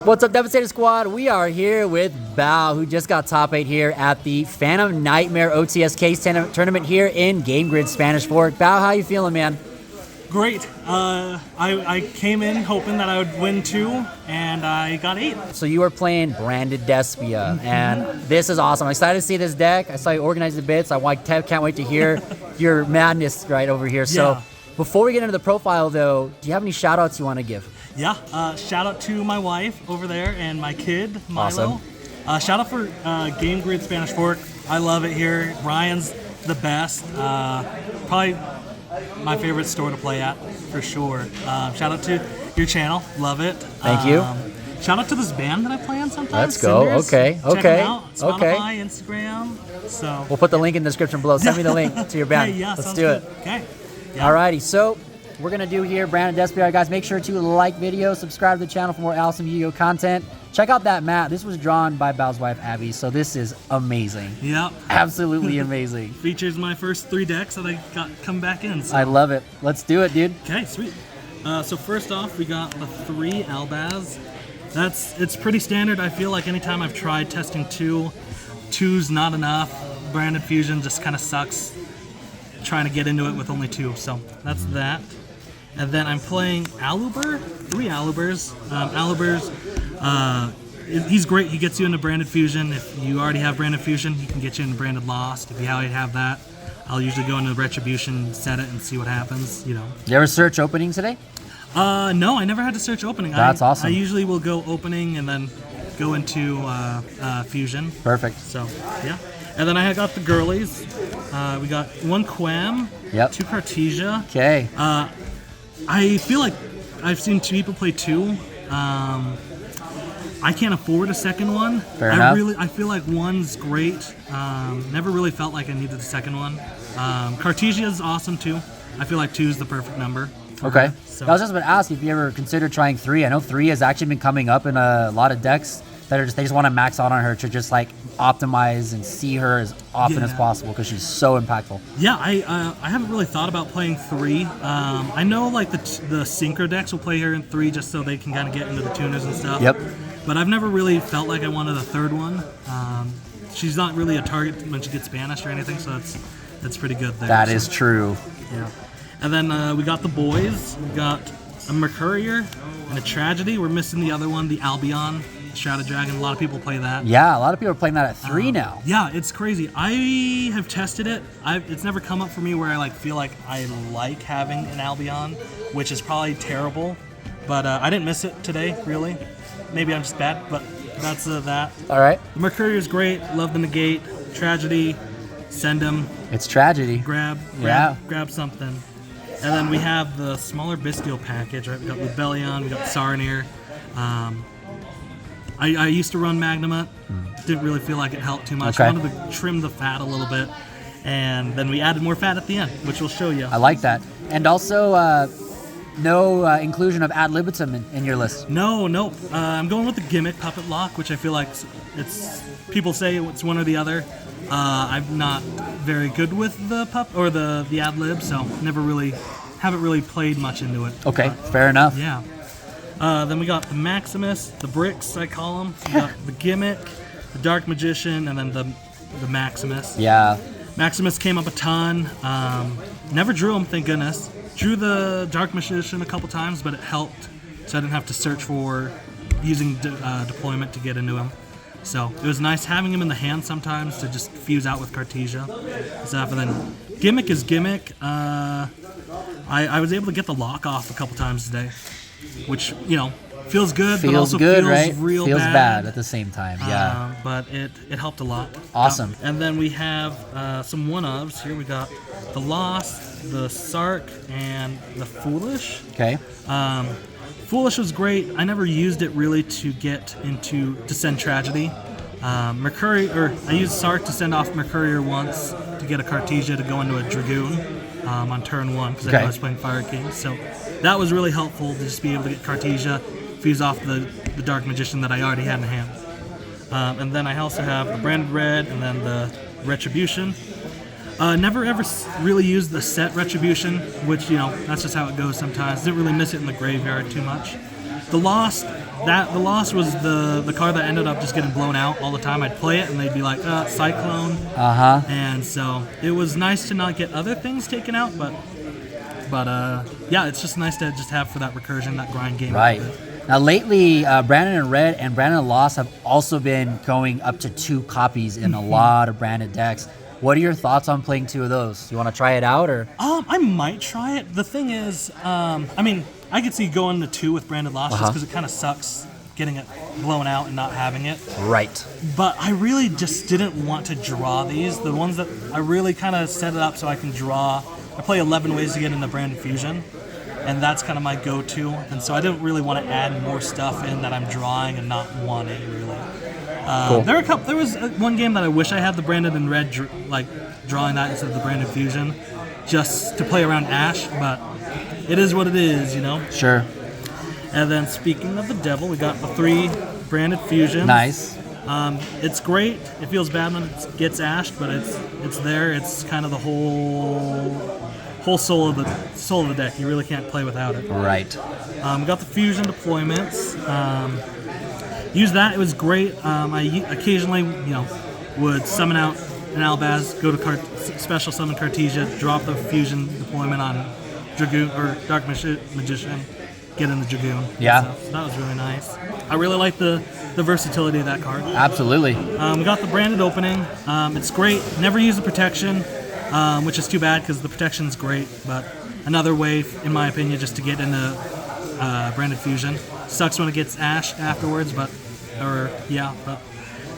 What's up, Devastator Squad? We are here with Bao, who just got top 8 here at the Phantom Nightmare OTS case tournament here in Game Grid Spanish Fork. Bao, how you feeling, man? Great. I came in hoping that I would win 2, and I got 8. So you were playing Branded Despia, and this is awesome. I'm excited to see this deck. I saw you organize the bits. Can't wait to hear your madness right over here. So before we get into the profile, though, do you have any shout-outs you want to give? Yeah, shout out to my wife over there and my kid, Milo. Awesome. Shout out for Game Grid Spanish Fork. I love it here. Ryan's the best. Probably my favorite store to play at, for sure. Shout out to your channel. Love it. Thank you. Shout out to this band that I play on sometimes. Let's go. Cinders. Okay. Check them out. Spotify, Instagram. So we'll put the link in the description below. Send me the link to your band. Okay, yeah, let's do it. Okay. Yeah. Alrighty, so we're gonna do here Branded Despia, guys. Make sure to like video, subscribe to the channel for more awesome Yu-Gi-Oh content. Check out that mat. This was drawn by Bao's wife Abby, so this is amazing. Yep. Absolutely amazing. Features my first 3 decks that I got come back in. So. I love it. Let's do it, dude. Okay, sweet. So first off, we got the 3 Albaz. It's pretty standard. I feel like anytime I've tried testing 2's not enough. Branded Fusion just kind of sucks trying to get into it with only 2. So that's that. And then I'm playing Aluber, 3 Alubers. He's great. He gets you into Branded Fusion. If you already have Branded Fusion, he can get you into Branded Lost. If you already have that, I'll usually go into Retribution, set it, and see what happens. You know. You ever search opening today? No, I never had to search opening. That's awesome. I usually will go opening and then go into Fusion. Perfect. So yeah. And then I got the girlies. We got 1 Quam, 2 Cartesia. Okay. I feel like I've seen 2 people play 2. I can't afford a second one. Fair enough. I feel like 1's great. Never really felt like I needed the second one. Cartesia is awesome too. I feel like 2 is the perfect number. Okay. So. I was just going to ask if you ever considered trying 3. I know 3 has actually been coming up in a lot of decks that are they just want to max out on her to just like optimize and see her as often as possible because she's so impactful. Yeah, I haven't really thought about playing 3. I know like the synchro decks will play her in 3 just so they can kind of get into the tuners and stuff. Yep. But I've never really felt like I wanted a 3rd one. She's not really a target when she gets banished or anything, so that's pretty good there. That is true. Yeah. And then we got the boys. We got a Mercurier and a Tragedy. We're missing the other one, the Albion. Shadow Dragon, a lot of people play that. Yeah, a lot of people are playing that at 3 now. Yeah, it's crazy. I have tested it. It's never come up for me where I feel like I like having an Albion, which is probably terrible. But I didn't miss it today, really. Maybe I'm just bad, but that's that. All right. The Mercurier is great. Love the negate. Tragedy. Send him. It's Tragedy. Grab something. And then we have the smaller Bestial package. Right? We got Rebellion. We got Sarnir. I used to run Magnamut. Didn't really feel like it helped too much. Okay. I wanted to trim the fat a little bit. And then we added more fat at the end, which we'll show you. I like that. And also, no inclusion of ad libitum in your list. No. I'm going with the Gimmick Puppet Lock, which I feel like people say it's one or the other. I'm not very good with the the ad lib, so haven't really played much into it. Okay, fair enough. Yeah. Then we got the Maximus, the Bricks, I call them. We got the Gimmick, the Dark Magician, and then the Maximus. Yeah. Maximus came up a ton. Never drew him, thank goodness. Drew the Dark Magician a couple times, but it helped, so I didn't have to search for using deployment to get into him. So it was nice having him in the hand sometimes to just fuse out with Cartesia and stuff. And then Gimmick is Gimmick. I was able to get the lock off a couple times today, which feels good, but also good, feels right? real feels bad at the same time. Yeah. But it helped a lot. Awesome. And then we have some one-ofs here. We got the Lost, the Sark, and the Foolish. Okay. Foolish was great. I never used it really to get to send Tragedy. I used Sark to send off Mercurier once to get a Cartesia to go into a Dragoon on turn 1 because I was playing Fire King. So that was really helpful to just be able to get Cartesia, fuse off the Dark Magician that I already had in hand. And then I also have the Branded Red and then the Retribution. Never ever really used the set Retribution, which, that's just how it goes sometimes. Didn't really miss it in the graveyard too much. The Lost, the loss was the card that ended up just getting blown out all the time. I'd play it and they'd be like, Cyclone. And so it was nice to not get other things taken out, but yeah, it's just nice to just have for that recursion, that grind game. Right. Now lately, Brandon and Red and Brandon and Lost have also been going up to 2 copies in a lot of branded decks. What are your thoughts on playing 2 of those? You want to try it out, or? I might try it. The thing is, I mean, I could see going to 2 with branded Lost just because it kind of sucks getting it blown out and not having it. Right. But I really just didn't want to draw these. The ones that I really kind of set it up so I can draw. I play 11 ways to get into branded fusion, and that's kind of my go-to. And so I didn't really want to add more stuff in that I'm drawing and not wanting really. Cool. There was one game that I wish I had the branded and red, drawing that instead of the branded fusion, just to play around Ash. But it is what it is, you know. Sure. And then speaking of the devil, we got the 3 branded fusions. Nice. It's great. It feels bad when it gets ashed, but it's there. It's kind of the whole soul of the deck. You really can't play without it. Right. We got the fusion deployments. Used that. It was great. I occasionally, would summon out an Albaz, go to special summon Cartesia, drop the fusion deployment on Dragoon or Dark Magician, get in the Dragoon. Yeah. So that was really nice. I really like the versatility of that card. Absolutely. We got the branded opening. It's great. Never use the protection, which is too bad because the protection's great. But another way, in my opinion, just to get into branded fusion. Sucks when it gets ashed afterwards, but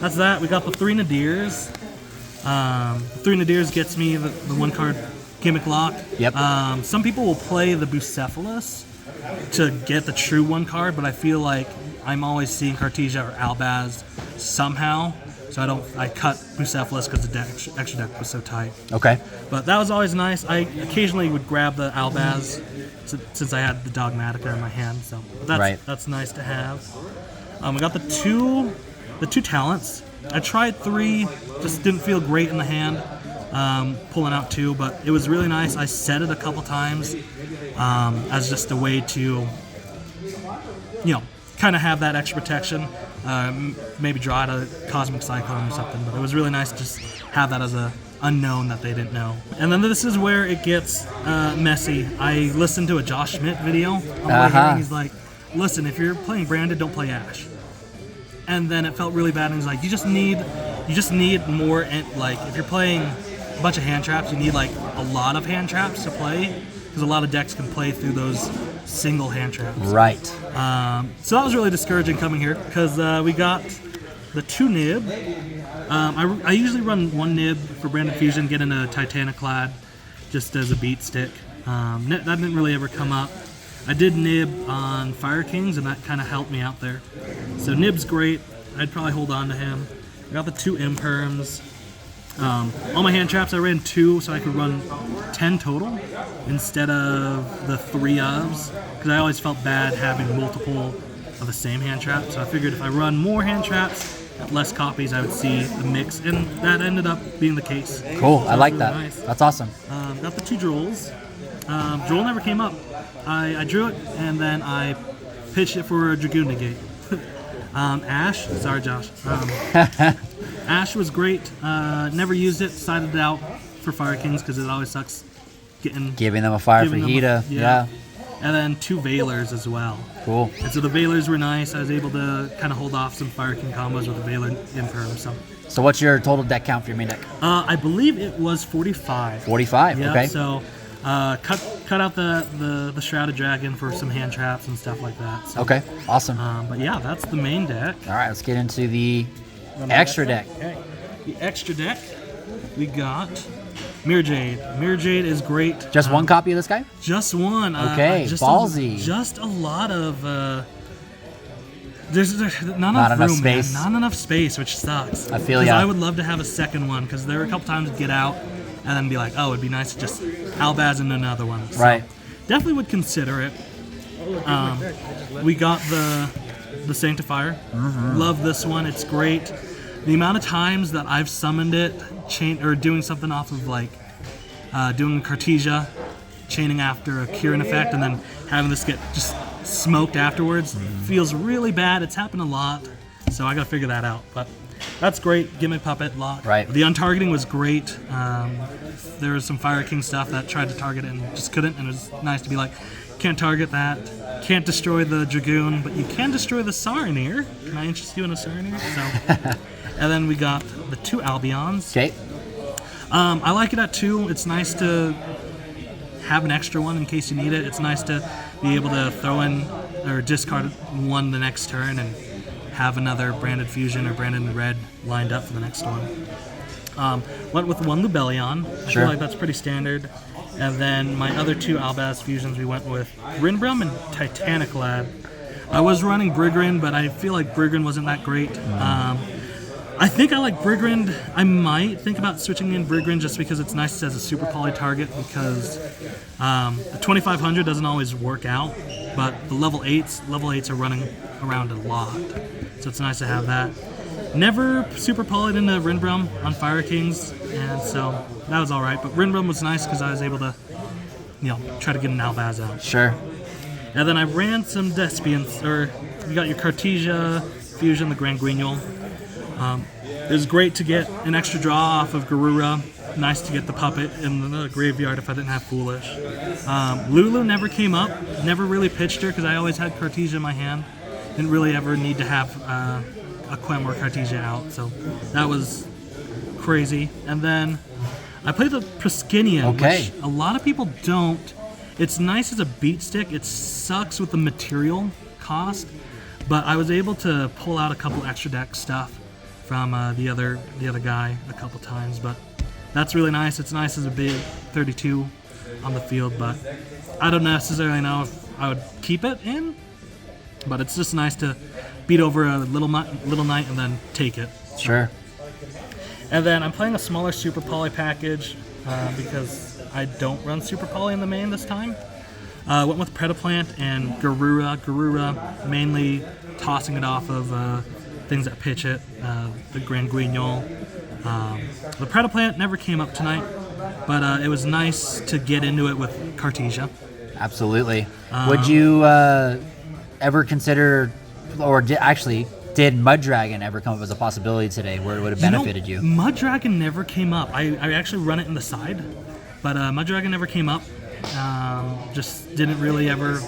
that's that. We got the 3 Nadirs. The 3 Nadirs gets me the 1 card gimmick lock. Yep. Some people will play the Bucephalus to get the true 1 card, but I feel like I'm always seeing Cartesia or Albaz somehow, so I cut Bucephalus because the extra deck was so tight. Okay. But that was always nice. I occasionally would grab the Albaz since I had the Dogmatica in my hand, so that's nice to have. We got the two talents. I tried 3, just didn't feel great in the hand, pulling out 2, but it was really nice. I set it a couple times as just a way to, kind of have that extra protection, maybe draw out a Cosmic Cyclone or something, but it was really nice to just have that as a unknown that they didn't know. And then this is where it gets messy. I listened to a Josh Schmidt video on the way here, and he's like, listen, if you're playing branded, don't play Ash. And then it felt really bad, and he's like, you just need more, if you're playing a bunch of hand traps, you need a lot of hand traps to play, because a lot of decks can play through those single hand traps. Right. So that was really discouraging coming here, because we got the 2 nib. I usually run 1 nib for branded fusion, get into Titaniclad just as a beat stick. That didn't really ever come up. I did nib on Fire Kings, and that kind of helped me out there. So nib's great. I'd probably hold on to him. I got the 2 imperms. All my hand traps I ran 2, so I could run 10 total instead of the 3 ofs, because I always felt bad having multiple of the same hand trap. So I figured if I run more hand traps at less copies, I would see the mix, and that ended up being the case. Cool. So I like really that. nice. That's awesome. Got the 2 Drolls. Droll never came up. I drew it, and then I pitched it for a Dragoon negate. Ash, sorry Josh. Ash was great. Never used it. Decided it out for Fire Kings because it always sucks giving them a fire fajita. Yeah. And then 2 Veilers as well. Cool. And so the Veilers were nice. I was able to kind of hold off some Fire King combos with the Veiler Imperm. So what's your total deck count for your main deck? I believe it was 45. 45. Yeah, okay. So cut out the Shrouded Dragon for some hand traps and stuff like that. So, okay. Awesome. but yeah, that's the main deck. All right. Let's get into the extra deck. Okay. The extra deck, we got Mirror Jade. Mirror Jade is great. Just 1 copy of this guy? Just 1. Okay. Ballsy. Just a lot of. There's not enough room, space. Man. Not enough space, which sucks. I feel ya. I would love to have a second one, because there were a couple times to get out and then be like, oh, it'd be nice to just Albaz into another one. So right. Definitely would consider it. We got the Sanctifier. Mm-hmm. Love this one. It's great. The amount of times that I've summoned it, doing something off of doing Cartesia, chaining after a Kieran effect, and then having this get just smoked afterwards. Feels really bad. It's happened a lot, so I gotta figure that out. But that's great. Gimmick puppet lock. Right. The untargeting was great. There was some Fire King stuff that tried to target it and just couldn't, and it was nice to be like, can't target that. Can't destroy the Dragoon, but you can destroy the Saronir. Can I interest you in a Saronir? So, and then we got the 2 Albions. Okay. I like it at 2. It's nice to have an extra one in case you need it. It's nice to be able to throw in or discard one the next turn and have another branded fusion or branded red lined up for the next one. Went with 1 Lubellion. I feel like that's pretty standard. And then my other 2 Albaz fusions, we went with Rinbrum and Titanic Lad. I was running Brigrind, but I feel like Brigrind wasn't that great. I think I like Brigrind. I might think about switching in Brigrind just because it's nice as a super poly target, because the 2500 doesn't always work out, but the level 8s are running around a lot. So it's nice to have that. Never super polyed into Rinbrum on Fire Kings, and so that was alright. But Rinbrum was nice because I was able to, try to get an Albaz out. Sure. And then I ran some Despians, or you got your Cartesia fusion, the Grand Guignol. It was great to get an extra draw off of Garura. Nice to get the puppet in the graveyard if I didn't have Foolish. Lulu never came up. Never really pitched her because I always had Cartesia in my hand. Didn't really ever need to have a Quem or Cartesia out, so that was crazy. And then I played the Priscinian, which a lot of people don't. It's nice as a beat stick. It sucks with the material cost, but I was able to pull out a couple extra deck stuff from the other guy a couple times. But that's really nice. It's nice as a big 32 on the field, but I don't necessarily know if I would keep it in. But it's just nice to beat over a little knight and then take it. Sure. And then I'm playing a smaller Super Poly package because I don't run Super Poly in the main this time. Went with Predaplant and Garura. Garura mainly tossing it off of things that pitch it. The Grand Guignol. The Predaplant never came up tonight, but it was nice to get into it with Cartesia. Absolutely. Would you ever consider, or did Muddragon ever come up as a possibility today where it would have benefited you? Muddragon never came up. I actually run it in the side, but Muddragon never came up. Just didn't really ever.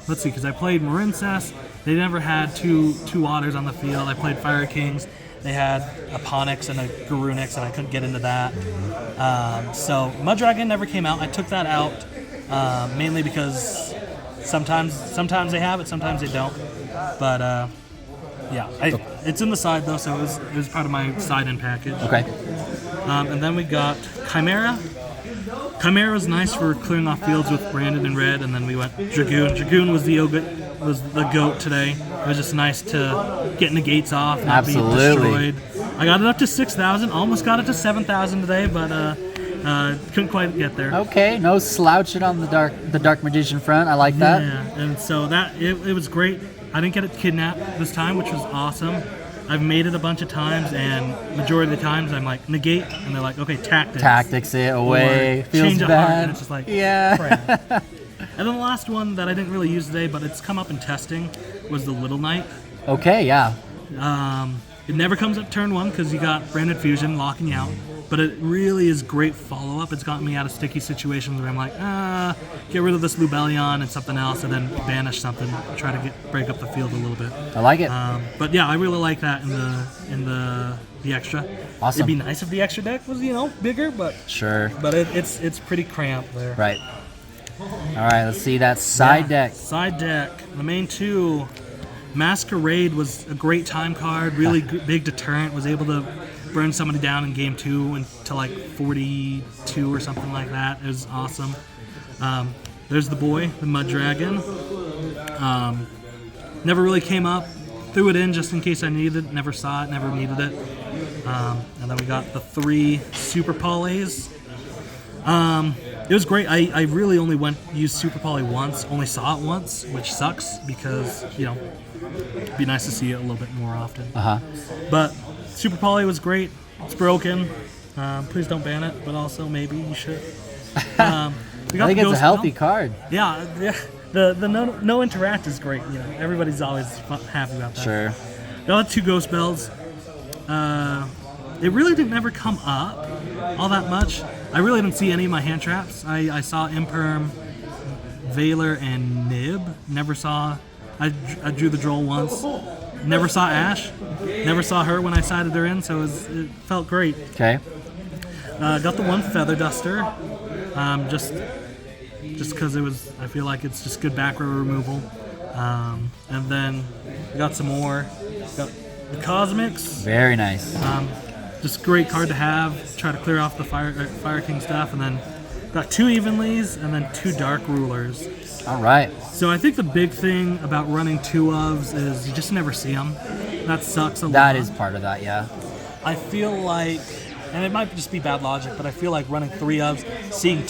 Let's see, because I played Marincess. They never had two otters on the field. I played Fire Kings. They had a Ponix and a Garunix, and I couldn't get into that. So Muddragon never came out. I took that out mainly because sometimes they have it, sometimes they don't. But it's in the side though, so it was part of my side-in package. Okay. And then we got Chimera. Chimera was nice for clearing off fields with Branded and Red, and then we went Dragoon. Dragoon was the goat today. It was just nice to get negates off, not be destroyed. I got it up to 6,000, almost got it to 7,000 today, but couldn't quite get there. Okay, no slouching on the dark magician front. I like that. Yeah, and so it was great. I didn't get it kidnapped this time, which was awesome. I've made it a bunch of times, and majority of the times I'm like, negate, and they're like, okay, tactics. Tactics it away. Feels change bad. Heart, and it's just like, yeah. crap. And then the last one that I didn't really use today, but it's come up in testing, was the Little Knight. Okay, yeah. It never comes up turn 1 because you got Branded Fusion locking you out. But it really is great follow-up. It's gotten me out of sticky situations where I'm like, get rid of this Lubellion and something else, and then banish something, try to break up the field a little bit. I like it. But yeah, I really like that in the extra. Awesome. It'd be nice if the extra deck was bigger, but sure. But it's pretty cramped there. Right. All right, let's see that side deck. Side deck. The main 2. Masquerade was a great time card, really big deterrent, was able to burn somebody down in game 2 into like 42 or something like that. It was awesome. There's the boy, the Muddragon. Never really came up. Threw it in just in case I needed it. Never saw it, never needed it. And then we got the 3 Super Polys. It was great. I really only used Super Poly once, only saw it once, which sucks because, it'd be nice to see it a little bit more often. But Super Poly was great. It's broken. Please don't ban it, but also maybe you should. I think it's a healthy card. Yeah. The no interact is great. You know, everybody's always happy about that. Sure. The other two ghost bells, they really didn't ever come up all that much. I really didn't see any of my hand traps. I saw Imperm, Valor, and Nib. Never saw. I drew the Droll once. Never saw Ash. Never saw her when I sighted her in, so it felt great. Okay. Got the one Feather Duster, just because it was. I feel like it's just good back row removal. And then got some more. Got the Cosmics. Very nice. Just a great card to have. Try to clear off the Fire King stuff, and then got 2 Evenlies and then 2 Dark Rulers. All right. So I think the big thing about running 2 ofs is you just never see them. That sucks a lot. That is part of that, yeah. I feel like, and it might just be bad logic, but I feel like running 3 ofs, seeing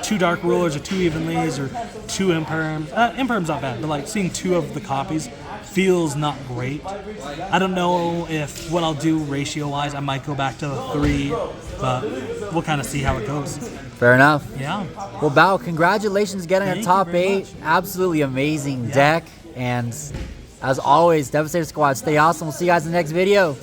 2 Dark Rulers or 2 Evenlies or 2 Imperms. Imperm's not bad, but like seeing 2 of the copies feels not great. I don't know if what I'll do ratio-wise, I might go back to the 3, but we'll kind of see how it goes. Fair enough. Yeah. Well, Bao, congratulations getting a Thank top you very 8. much. Absolutely amazing deck. And as always, Devastator Squad, stay awesome. We'll see you guys in the next video.